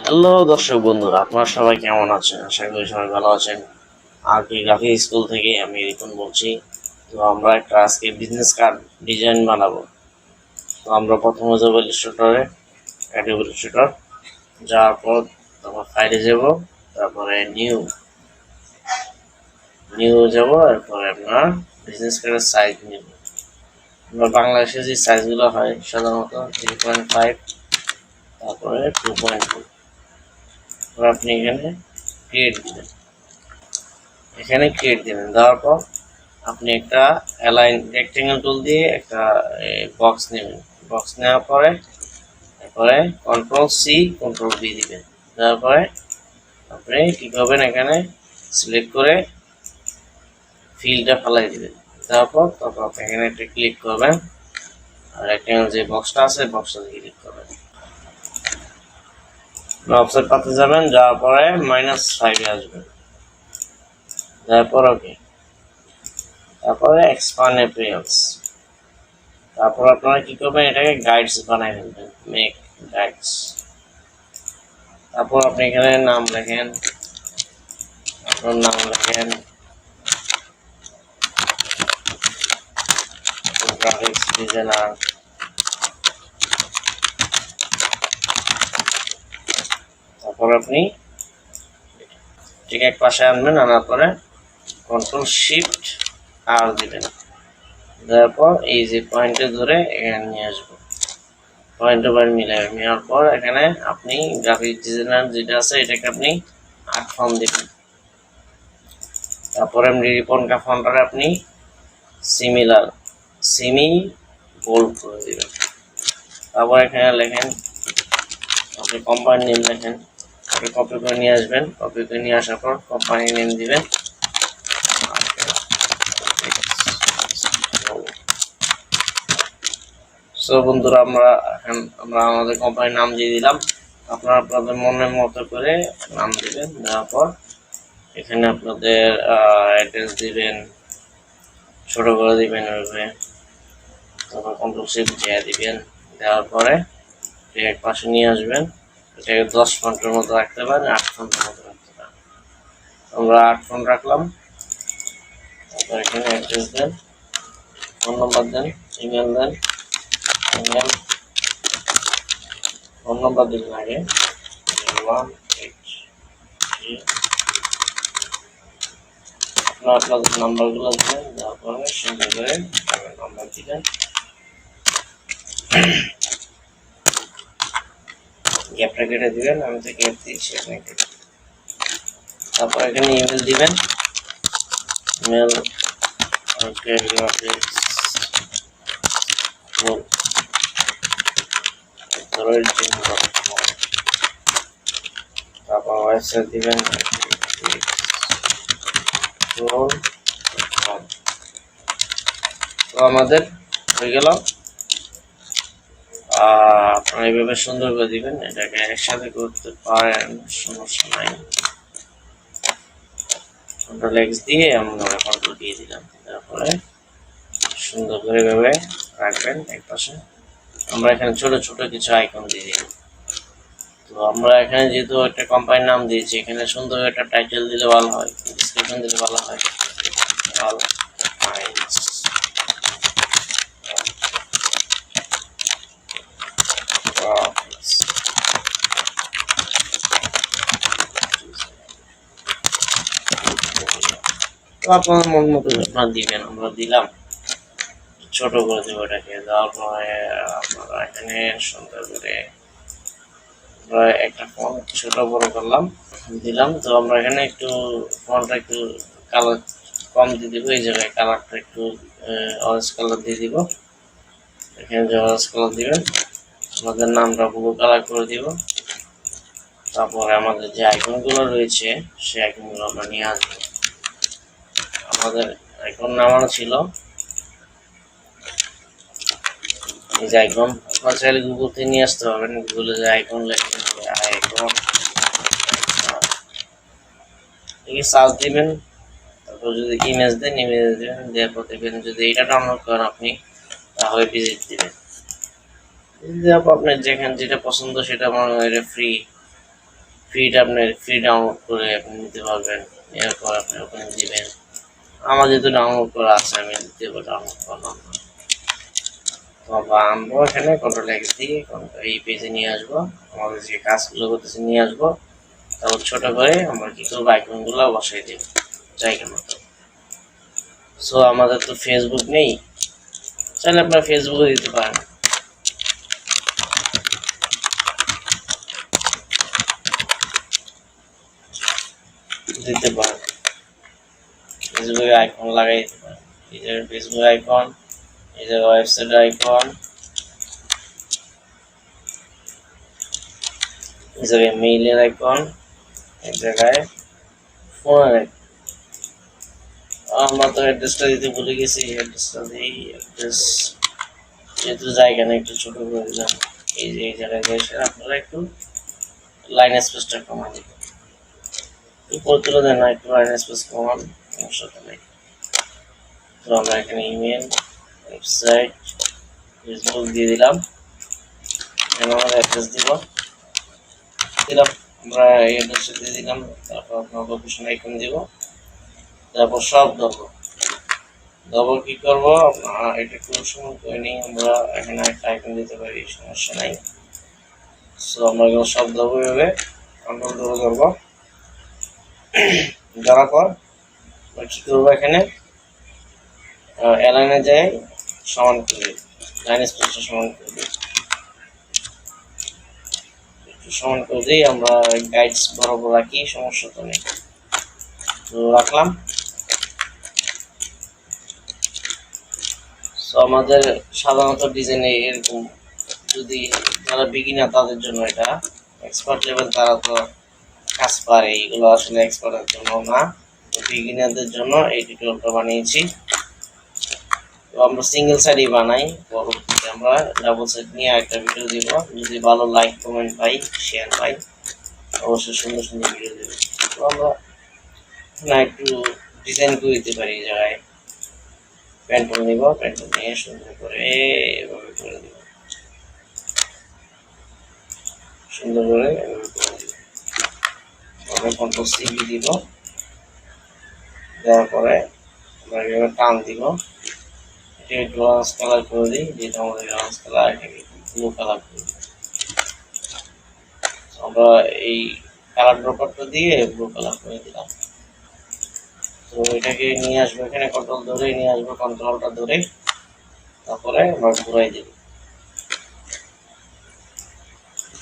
Hello দর্শক বন্ধুরা, আপনারা সবাই কেমন আছেন? আশা করি সবাই ভালো আছেন। আর কি গ্রাফিক স্কুল থেকে আমি রিপন বলছি। তো আমরা একটা আজকে বিজনেস কার্ড ডিজাইন বানাবো। তো আমরা প্রথমে যাবো ইলাস্ট্রেটরে, অ্যাডোব ইলাস্ট্রেটর। যাওয়ার পর তারপর ফাইলে যাব, তারপরে নিউ নিউ যাব, এরপরে আপনার বিজনেস কার্ডের সাইজ নিব। আমরা বাংলাদেশে যে সাইজগুলো হয় সাধারণত 3.5, তারপরে 2.2। আপনি এখানে ক্রিয়েট দিবেন, দেওয়ার পর আপনি একটা অ্যালাইন রেক্টেঙ্গেল টুল দিয়ে একটা বক্স নেবেন। বক্স নেওয়ার পরে তারপরে কন্ট্রোল সি কন্ট্রোল বি দিবেন। তারপরে আপনি কি করবেন, এখানে সিলেক্ট করে ফিলটা ফেলাই দিবেন। তারপর আপনি এখানে একটা ক্লিক করবেন, আর রেক্টেঙ্গেল যে বক্সটা আছে বক্সটা ক্লিক করবেন। অফসেট পাতে যাবেন, যাওয়ার পরে -5 এ আসবেন। তারপর ওকে, তারপরে এক্সপান্ড অ্যাপিয়ারেন্স। তারপর আপনারা কি করবেন, এটাকে গাইডস বানাই ফেলবেন, মেক গাইডস। তারপর আপনি এখানে নাম লেখেন, আপনার নাম লেখেন গ্রাফিক্স ডিজাইনার। তারপর আপনি ঠিক এক পাশে আনবেন, আনার পরে কন্ট্রোল শিফট আর দিবেন। তারপর এই যে পয়েন্টে ধরে এখানে নিয়ে আসবো, পয়েন্ট মিলে নেওয়ার পর এখানে আপনি গ্রাফিক ডিজাইনার যেটা আছে এটাকে আপনি 8 ফন্ট দিবেন। তারপরে রিপন কা ফন্টটারে আপনি সেমি বোল্ড করে দিবেন। তারপর এখানে লেখেন, আপনি কোম্পানি নেম লেখেন, আপনি কপি করে নিয়ে আসবেন। কপি করে নিয়ে আসার পর কোম্পানি নেম দিবেন। সো বন্ধুরা, আমরা আমাদের কোম্পানির নাম দিয়ে দিলাম। আপনারা আপনাদের মনের মতো করে নাম দিবেন। দেওয়ার পর এখানে আপনাদের অ্যাড্রেস দিবেন, ছোট করে দিবেন ওইভাবে। তারপর কন্ট্রোল শিফট দিয়ে দিবেন। দেওয়ার পরে এক পাশে নিয়ে আসবেন। এটাকে 10 ফন্টের মতো রাখতে পারেন, 8 ফন্টের মতো রাখতে পারেন। আমরা 8 ফন্ট রাখলাম। তারপর এখানে অ্যাড্রেস দেন, ফোন নম্বর দেন, ইমেল দেন। ইমেল ফোন নম্বর দিবেন আগে 183। আপনাদের নাম্বারগুলো দিবেন। দেওয়ার পরে সুন্দর করে নাম্বার দিবেন, গ্যাপটা কেটে দিবেন। আমি তো গ্যাপ দিয়েছি, আপনি কেটে। তারপর এখানে ইমেল দিবেন, ইমেল তারপর ওয়েবসাইট দিবেন। তো আমাদের হয়ে গেল। আপনারা এইভাবে সুন্দর করে দিবেন। এটাকে একসাথে করতে পারেন, সমস্যা নাই। কন্ট্রোল এক্স দিয়ে আমরা কন্ট্রোল দিয়ে দিলাম। তারপরে সুন্দর করে এভাবে রাখবেন এক পাশে। আমরা এখানে ছোট ছোট কিছু আইকন দিয়ে দিই। তো আমরা এখানে যেহেতু একটা কোম্পানির নাম দিয়েছি, এখানে সুন্দর একটা টাইটেল দিলে ভালো হয়, ডিসক্রিপশন দিলে ভালো হয়। তো আপনার মন মতো আপনার দিবেন, আমরা দিলাম। ছোট করে দেবো এটাকে। দেওয়ার পরে আপনারা এখানে সুন্দর করে একটা ফন্ট ছোট বড় করলাম, দিলাম। তো আমরা এখানে একটু ফন্টটা একটু কালার কম দিয়ে দিব। এই জায়গায় কালারটা একটু অরেঞ্জ কালার দিয়ে দিব। এখানে যে অরেঞ্জ কালার দিবেন, আমাদের নামটা ব্লু কালার করে দিব। তারপরে আমাদের যে আইকনগুলো রয়েছে সেই আইকনগুলো আমরা নিয়ে আসবো। আমাদের আইকন নামানো ছিল এই যে আইকন। আপনার চাইলে গুগল থেকে নিয়ে আসতে পারবেন। গুগলে যে আইকন লেখেন, আইকন সার্চ দিবেন। তারপর যদি ইমেজ দেন, ইমেজ দেবেন। দেওয়ার পর দেখবেন যদি এটা ডাউনলোড করেন আপনি, তাহলে ভিজিট দিবেন। আপনার যেখানে যেটা পছন্দ সেটা মনে হয় ফ্রি, ফ্রি ডাউনলোড করে আপনি নিতে পারবেন। এরপর আপনি ওখানে দিবেন। আমার যেহেতু ডাউনলোড করা আছে আমি দেবো, ডাউনলোড করলাম না। তো আমরা আনবো এখানে কন্ট্রোল এক্স দিয়ে এই পেজে নিয়ে আসবো, আমাদের যে কাজগুলো করতেছে নিয়ে আসবো। তারপর ছোট করে আমরা কি করবো, আইকনগুলো বসাই দেব জায়গা মতো। সো আমাদের তো ফেসবুক নেই, চাইলে আপনারা ফেসবুকে দিতে পারেন। দিতে পারেন ফেসবুকে আইকন লাগাই দিতে পারেন। এই যে ফেসবুক আইকন, এই যে ওয়েবসাইট আইকন, এই জায়গায় মেইলের আইকন, এই জায়গায় ফোনের আইকন। আমরা তো অ্যাড্রেসটা দিতে ভুলে গেছি, অ্যাড্রেসটা দিই। অ্যাড্রেস যেহেতু জায়গা না, একটু ছোট করে দিলাম। এই যে এই জায়গায় এসে আপনারা একটু লাইন স্পেসটা কমান দিবেন, উপর তুলে দেন না, একটু লাইন স্পেস কমান, সমস্যাটা নেই। তো আমরা এখানে ইমেল, ওয়েবসাইট, ফেসবুক দিয়ে দিলাম। এখন আমরা অ্যাড্রেস দিলাম, আমরা এই অ্যাড্রেসটা দিয়ে দিলাম। তারপর আপনার লোকেশন আইকন দিব, তারপর সব দেবো কি করবো, এটা একটু সময় করে নিই। আমরা এখানে একটা আইকন দিতে পারি, সমস্যা নাই। সো আমরা এগুলো সব দেবো, এভাবে কন্ট্রোল ধরে ধরবো। দেওয়ার পর কি করবো, এখানে অ্যালাইনে যাই সমান করে, লাইন স্পেসটা সমান করে দিই, একটু সমান করে দিই। আমরা গাইডস বরাবর রাখি, সমস্যা তো নেই। তো রাখলাম। তো আমাদের সাধারণত ডিজাইনে এরকম, যদি যারা বিগিনার তাদের জন্য এটা, এক্সপার্ট লেভেল তারা তো কাজ পারে, এগুলো আসলে এক্সপার্টের জন্য না, বিগিনারদের জন্য এই টিউটোরিয়ালটা বানিয়েছি। তো আমরা সিঙ্গেল সাইডই বানাই, পরবর্তীতে আমরা ডাবল সাইড নিয়ে একটা ভিডিও দিব। যদি ভালো লাইক কমেন্ট পাই, শেয়ার পাই, অবশ্যই সুন্দর সুন্দর ভিডিও দেব। তো আমরা না একটু ডিজাইন করে দিতে পারি। এই জায়গায় প্যান্টল নিব, প্যান্টল নিয়ে সুন্দর করে এভাবে করে দিব, সুন্দর করে এভাবে করে দিব। আমরা কন্ট্রোল সি দিব, দেওয়ার পরে আমরা এভাবে টান দিব। এটাকে একটু অরেঞ্জ কালার করে দিই, যেটা আমাদের অরেঞ্জ কালার, এটাকে ব্লু কালার করে দিই। আমরা এই কালার ড্রপারটা দিয়ে ব্লু কালার করে দিলাম। তো এটাকে নিয়ে আসবো, এখানে কন্ট্রোল ধরে নিয়ে আসবো, কন্ট্রোলটা ধরে তারপরে আমরা ঘুরাই দিব।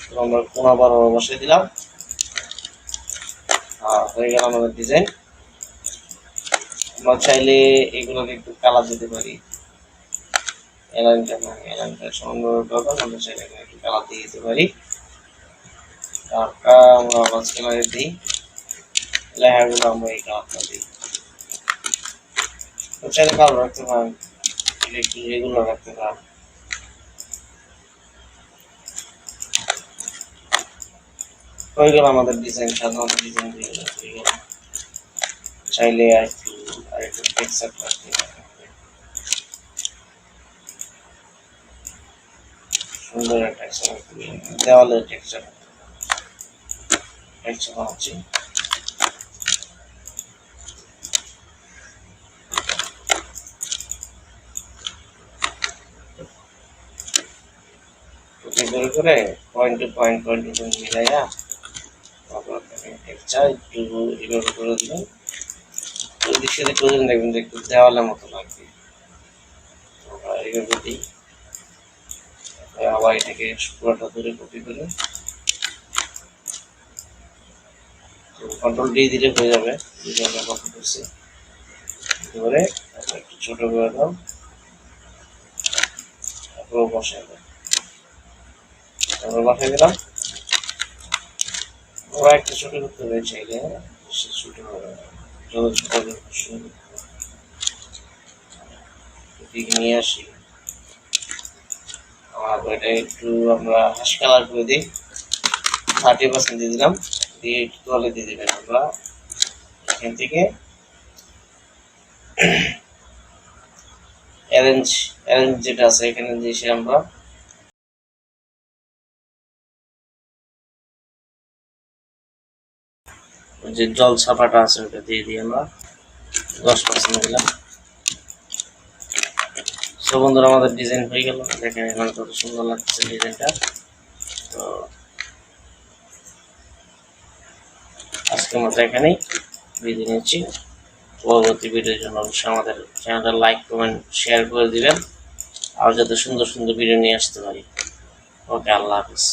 তো আমরা কোনা বরাবর বসিয়ে দিলাম, আর হয়ে গেল আমাদের ডিজাইন। আমরা চাইলে এগুলোকে একটু কালার দিতে পারি, এলাইনটা সুন্দরভাবে করবেন। আমরা চাইলে একটু কালার দিয়ে দিতে পারি, কালারটা আমরা অরেঞ্জ কালারে দিই, লেখাগুলো আমরা এই কালারটা দিই। তো চাইলে কালার রাখতে পারেন, একটু রেগুলার রাখতে পারেন। হয়ে গেল আমাদের ডিজাইন, সাধারণত ডিজাইন হয়ে গেল। চাইলে আরেকটু টেক্সচার রাখতে সুন্দর একটা দেওয়ালের টেক্সচার বানাচ্ছি। করে করে পয়েন্ট টু পয়েন্ট মিলাইয়া তারপর টেক্সচার একটু এভাবে করে দিবেন। ওই সাথে করে দেখবেন যে একটু দেওয়ালের মতো লাগবে। এইভাবে দিই, আবার এটাকে পুরোটা ধরে কপি করে কন্ট্রোল ডি দিলে হয়ে যাবে। যদি আমরা কপি করছি ধরে একটু ছোট করে দাও, তারপর বসাই দাও, তারপর বসাই দিলাম। ওরা একটু ছোট করতে হবে, চাইলে ছোট যত ছোট নিয়ে আসি। আর এটা একটু আমরা হাস কালার করে দিই, 30% দিয়ে দিলাম, দিয়ে একটু তলে দিয়ে দেবেন। আমরা এখান থেকে অ্যারেঞ্জ যেটা আছে এখানে দিয়ে আমরা ওই যে জল ছাপাটা আছে ওটা দিয়ে দিই আমরা 10% দিলাম। সো বন্ধুরা আমাদের ডিজাইন হয়ে গেল, দেখেন এখানে কত সুন্দর লাগছে ডিজাইনটা। তো আজকের মতো এখানেই বিদায় নিচ্ছি। পরবর্তী ভিডিওর জন্য অবশ্যই আমাদের চ্যানেলটা লাইক কমেন্ট শেয়ার করে দিবেন, আর যাতে সুন্দর সুন্দর ভিডিও নিয়ে আসতে পারি। ওকে, আল্লাহ হাফিজ।